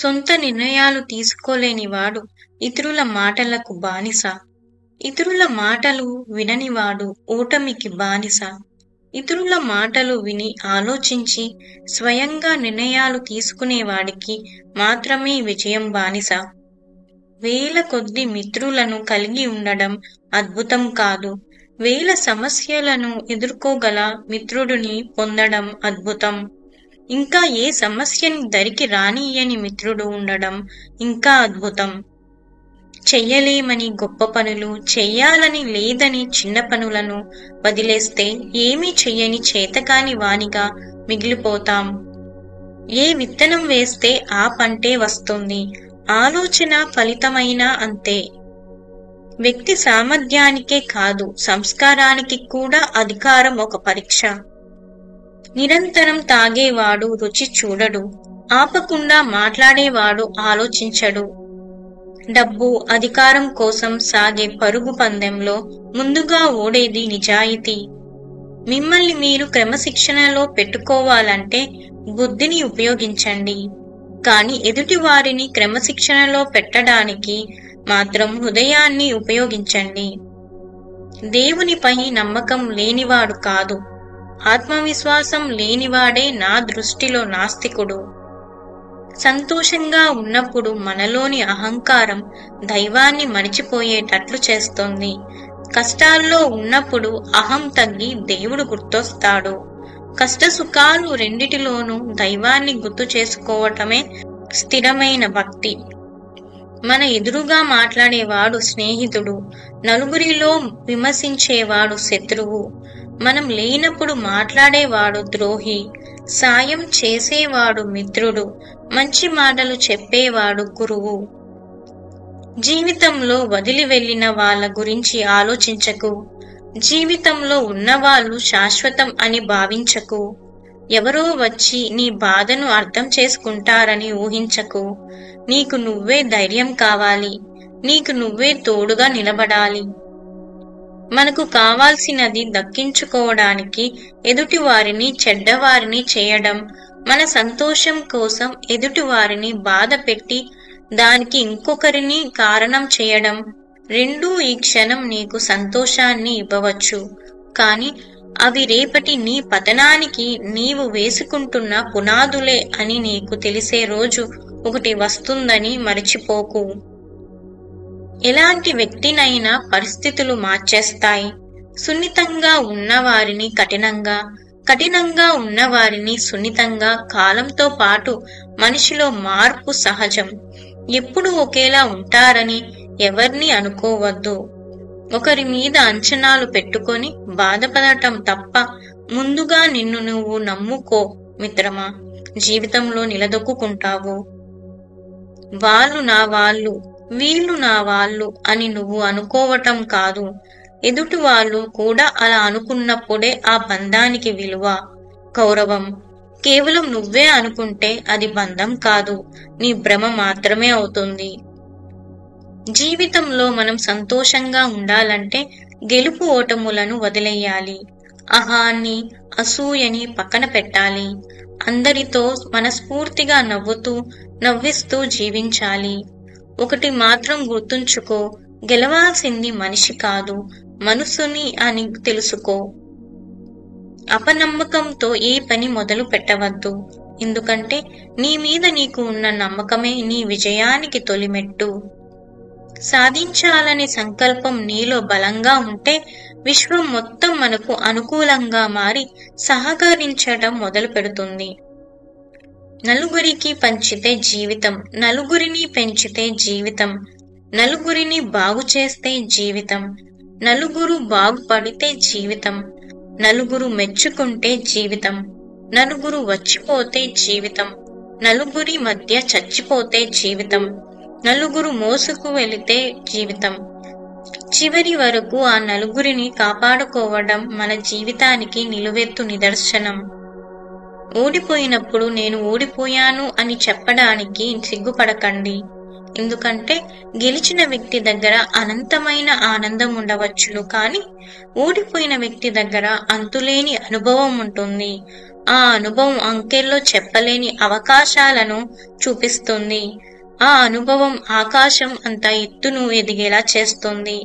సొంత నిర్ణయాలు తీసుకోలేనివాడు ఇతరుల మాటలకు బానిస. ఇతరుల మాటలు విననివాడు ఓటమికి బానిస. ఇతరుల మాటలు విని ఆలోచించి స్వయంగా నిర్ణయాలు తీసుకునేవాడికి మాత్రమే విజయం బానిస. వేల కొద్ది మిత్రులను కలిగి ఉండడం అద్భుతం కాదు, వేల సమస్యలను ఎదుర్కోగల మిత్రుడిని పొందడం అద్భుతం. ఇంకా ఏ సమస్యని దరికి రానియని మిత్రుడు ఉండడం ఇంకా అద్భుతం. చెయ్యలేమని గొప్ప పనులు, చెయ్యాలని లేదని చిన్న పనులను వదిలేస్తే ఏమీ చెయ్యని చేతకాని వానిగా మిగిలిపోతాం. ఏ విత్తనం వేస్తే ఆ పంటే వస్తుంది. ఆలోచన ఫలితమైనా అంతే. వ్యక్తి సామర్థ్యానికే కాదు, సంస్కారానికి కూడా అధికారం ఒక పరీక్ష. నిరంతరం తాగేవాడు రుచి చూడడు, ఆపకుండా మాట్లాడేవాడు ఆలోచించడు. డబ్బు, అధికారం కోసం సాగే పరుగు పందెంలో ముందుగా ఓడేది నిజాయితీ. మిమ్మల్ని మీరు క్రమశిక్షణలో పెట్టుకోవాలంటే బుద్ధిని ఉపయోగించండి, కానీ ఎదుటి వారిని క్రమశిక్షణలో పెట్టడానికి మాత్రం హృదయాన్ని ఉపయోగించండి. దేవునిపై నమ్మకం లేనివాడు కాదు, ఆత్మవిశ్వాసం లేనివాడే నా దృష్టిలో నాస్తికుడు. సంతోషంగా ఉన్నప్పుడు మనలోని అహంకారం దైవాన్ని మరిచిపోయేటట్లు చేస్తుంది. కష్టాల్లో ఉన్నప్పుడు అహం తగ్గి దేవుడు గుర్తొస్తాడు. కష్టసుఖాలు రెండిటిలోనూ దైవాన్ని గుర్తు చేసుకోవటమే స్థిరమైన భక్తి. మన ఎదురుగా మాట్లాడేవాడు స్నేహితుడు, నలుగురిలో విమర్శించేవాడు శత్రువు. మనం లేనప్పుడు మాట్లాడేవాడు ద్రోహి, సాయం చేసేవాడు మిత్రుడు, మంచి మాటలు చెప్పేవాడు గురువు. జీవితంలో వదిలి వెళ్లిన వాళ్ళ గురించి ఆలోచించకు. జీవితంలో ఉన్నవాళ్ళు శాశ్వతం అని భావించకు. ఎవరో వచ్చి నీ బాధను అర్థం చేసుకుంటారని ఊహించకు. నీకు నువ్వే ధైర్యం కావాలి, నీకు నువ్వే తోడుగా నిలబడాలి. మనకు కావాల్సినది దక్కించుకోవడానికి ఎదుటివారిని చెడ్డవారిని చేయడం, మన సంతోషం కోసం ఎదుటివారిని బాధ పెట్టి దానికి ఇంకొకరిని కారణం చేయడం రెండూ ఈ క్షణం నీకు సంతోషాన్ని ఇవ్వవచ్చు, కానీ అవి రేపటి నీ పతనానికి నీవు వేసుకుంటున్న పునాదులే అని నీకు తెలిసే రోజు ఒకటి వస్తుందని మరిచిపోకు. ఎలాంటి వ్యక్తినైనా పరిస్థితులు మార్చేస్తాయి. సున్నితంగా ఉన్నవారిని కఠినంగా, కఠినంగా ఉన్నవారిని సున్నితంగా. కాలంతో పాటు మనిషిలో మార్పు సహజం. ఎప్పుడు ఒకేలా ఉంటారని ఎవరిని అనుకోవద్దు. ఒకరి మీద అంచనాలు పెట్టుకొని బాధపడటం తప్ప ముందుగా నిన్ను నువ్వు నమ్ముకో మిత్రమా, జీవితంలో నిలదొక్కుంటావు. వాళ్ళు నా వాళ్ళు, వీళ్ళు నా వాళ్ళు అని నువ్వు అనుకోవటం కాదు. ఎదుటి వాళ్ళు కూడా అలా అనుకున్నప్పుడే ఆ బంధానికి విలువ, గౌరవం. కేవలం నువ్వే అనుకుంటే అది బంధం కాదు, నీ భ్రమ మాత్రమే అవుతుంది. జీవితంలో మనం సంతోషంగా ఉండాలంటే గెలుపు ఓటములను వదిలేయాలి. అహాన్ని, అసూయని పక్కన పెట్టాలి. అందరితో మనస్ఫూర్తిగా నవ్విస్తూ జీవించాలి. ఒకటి మాత్రం గుర్తుంచుకో, గెలవాల్సింది మనిషి కాదు, మనసుని అని తెలుసుకో. అపనమ్మకంతో ఏ పని మొదలు పెట్టవద్దు, ఎందుకంటే నీ మీద నీకు ఉన్న నమ్మకమే నీ విజయానికి తొలిమెట్టు. సాధించాలనే సంకల్పం నీలో బలంగా ఉంటే విశ్వం మొత్తం మనకు అనుకూలంగా మారి సహకరించడం మొదలు పెడుతుంది. నలుగురికి పంచితే జీవితం, నలుగురిని పెంచితే జీవితం, నలుగురిని బాగు చేస్తే జీవితం, నలుగురు బాగుపడితే జీవితం, నలుగురు మెచ్చుకుంటే జీవితం, నలుగురు వచ్చిపోతే జీవితం, నలుగురి మధ్య చచ్చిపోతే జీవితం, నలుగురు మోసుకు వెళితే జీవితం. చివరి వరకు ఆ నలుగురిని కాపాడుకోవడం మన జీవితానికి నిలువెత్తు నిదర్శనం. ఓడిపోయినప్పుడు నేను ఓడిపోయాను అని చెప్పడానికి సిగ్గుపడకండి. ఎందుకంటే గెలిచిన వ్యక్తి దగ్గర అనంతమైన ఆనందం ఉండవచ్చును, కానీ ఓడిపోయిన వ్యక్తి దగ్గర అంతులేని అనుభవం ఉంటుంది. ఆ అనుభవం అంకెల్లో చెప్పలేని అవకాశాలను చూపిస్తుంది. ఆ అనుభవం ఆకాశం అంత ఎత్తును ఎదిగేలా చేస్తుంది.